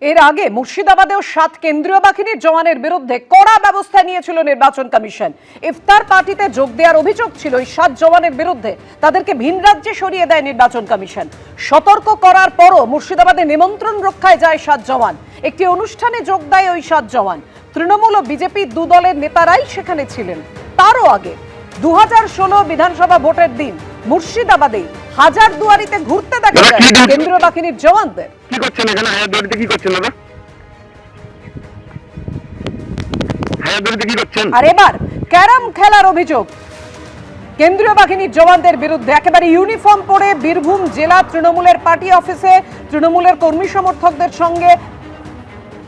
এর আগে মুর্শিদাবাদেও 7 কেন্দ্রীয় বাহিনীর জওয়ানের বিরুদ্ধে কড়া ব্যবস্থা নিয়েছিল নির্বাচন কমিশন। ইফতার পার্টিতে যোগ দেওয়ার অভিযোগ ছিল এই 7 জওয়ানের বিরুদ্ধে। তাদেরকে ভিন রাজ্যে সরিয়ে দেয় নির্বাচন কমিশন। সতর্ক করার পরও মুর্শিদাবাদে নিমন্ত্রণ রক্ষায় যায় 7 জওয়ান। একটি অনুষ্ঠানে যোগ দেয় ওই 7 জওয়ান। তৃণমূল ও বিজেপি দু দলের নেতারাই সেখানে ছিলেন। তারও আগে 2016 বিধানসভা ভোটের দিন মুর্শিদাবাদে হাজারদুয়ারিতে ঘুরতে দেখা যায় কেন্দ্রীয় বাহিনীর জওয়ানদের। কি করছেন এখানে? হাজারদুয়ারিতে কি করছেন দাদা? হাজারদুয়ারিতে কি করছেন? আর এবার ক্যারাম খেলার অভিযোগ কেন্দ্রীয় বাহিনীর জওয়ানদের বিরুদ্ধে। একেবারে ইউনিফর্ম পরে বীরভূম জেলা তৃণমূলের পার্টি অফিসে তৃণমূলের কর্মী সমর্থকদের সঙ্গে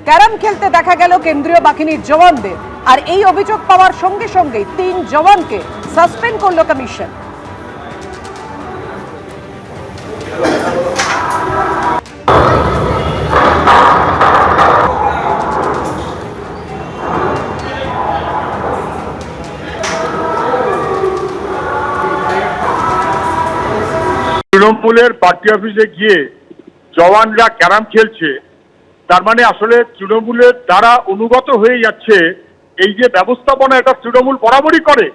ক্যারাম খেলতে দেখা গেল কেন্দ্রীয় বাহিনীর জওয়ানদের। আর এই অভিযোগ পাওয়ার সঙ্গে সঙ্গেই 3 জওয়ানকে সাসপেন্ড করল কমিশন। তৃণমূলের পার্টি অফিসে গিয়ে জওয়ানরা ক্যারাম খেলছে, তার মানে আসলে তৃণমূলের দ্বারা অনুগত হয়ে যাচ্ছে। এই যে ব্যবস্থাপনা, এটা তৃণমূল বরাবরই করে।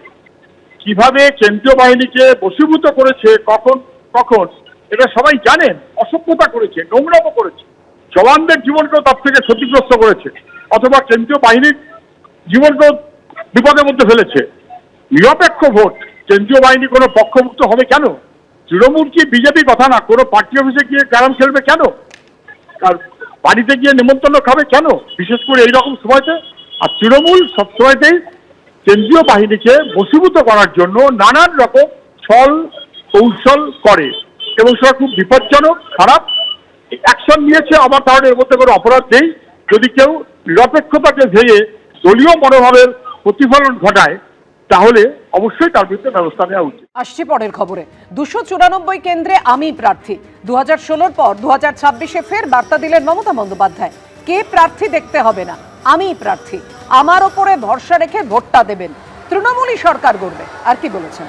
কিভাবে কেন্দ্রীয় বাহিনীকে বশীভূত করেছে, কখন কখন এটা সবাই জানেন। অসভ্যতা করেছে, নোংরামো করেছে, জওয়ানদের জীবনকেও তার থেকে ক্ষতিগ্রস্ত করেছে, অথবা কেন্দ্রীয় বাহিনীর জীবনকেও বিপদের মধ্যে ফেলেছে। নিরপেক্ষ ভোট, কেন্দ্রীয় বাহিনী কোনো পক্ষভুক্ত হবে কেন? তৃণমূল কি বিজেপি কথা না, কোনো পার্টি অফিসে গিয়ে ক্যারাম খেলবে কেন? আর বাড়িতে গিয়ে নিমন্ত্রণ খাবে কেন, বিশেষ করে এইরকম সময়তে? আর তৃণমূল সবসময়তেই কেন্দ্রীয় বাহিনীকে বশীভূত করার জন্য নানান রকম ছল কৌশল করে, এবং সেটা খুব বিপজ্জনক, খারাপ। অ্যাকশন নিয়েছে, আমার কারণে এর মধ্যে কোনো অপরাধ নেই। যদি কেউ নিরপেক্ষতাকে ভেঙে দলীয় মনোভাবের প্রতিফলন ঘটায়, তাহলে অবশ্যই তার বিরুদ্ধে ব্যবস্থা নেওয়া উচিত। আসছি পরের খবরে। 294 কেন্দ্রে আমি প্রার্থী। 2016 পর 2026-এ ফের বার্তা দিলেন মমতা বন্দ্যোপাধ্যায়। কে প্রার্থী দেখতে হবে না, আমি প্রার্থী, আমার ওপরে ভরসা রেখে ভোটটা দেবেন, তৃণমূলই সরকার গড়বে। আর কি বলেছেন?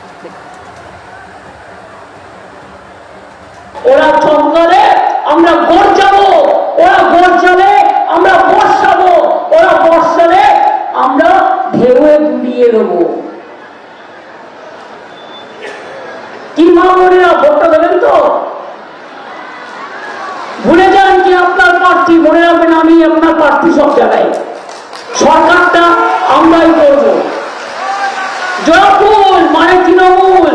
ওরা চন্দনে আমরা ভোট যাবো, ওরা ভোট যাবে আমরা বর্ষাবো, ওরা বর্ষালে আমরা ঢেউয়ে ডুবিয়ে দেবো। কি মা বোনেরা, ভোটটা দেবেন তো? ভুলে যান কি আপনার প্রার্থী, মনে রাখবেন আমি আপনার প্রার্থী সব জায়গায়। সরকারটা আমরাই করবো। জয়পুর মানে তৃণমূল,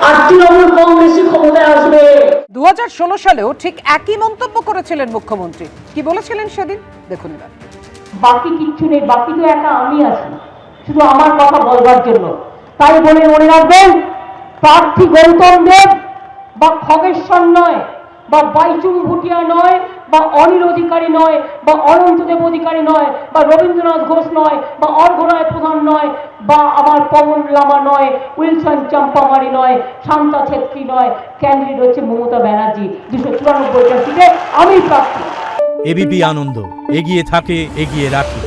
আর তৃণমূল কংগ্রেসই ক্ষমতায় আসবে। 2016 সালেও ঠিক একই মন্তব্য করেছিলেন মুখ্যমন্ত্রী। কি বলেছিলেন সেদিন দেখুন এবার। বাকি কিচ্ছু নেই, বাকি তো একা আমি আছি, শুধু আমার কথা বলবার জন্য। তাই বলে মনে রাখবেন, প্রার্থী গৌতম দেব বা খগেশ্বর নয়, বা বাইচুং ভুটিয়া নয়, বা অনিল অধিকারী নয়, বা অনন্ত দেব অধিকারী নয়, বা রবীন্দ্রনাথ ঘোষ নয়, বা অর্ঘরায় প্রধান নয়, বা আমার পবন লামা নয়, উইলসন চম্পামারি নয়, শান্তা ছেত্রী নয়। ক্যান্ডিডেট হচ্ছে মমতা ব্যানার্জি। 294টা সিটে আমি প্রার্থী। এবিপি আনন্দ, এগিয়ে থাকে, এগিয়ে রাখে।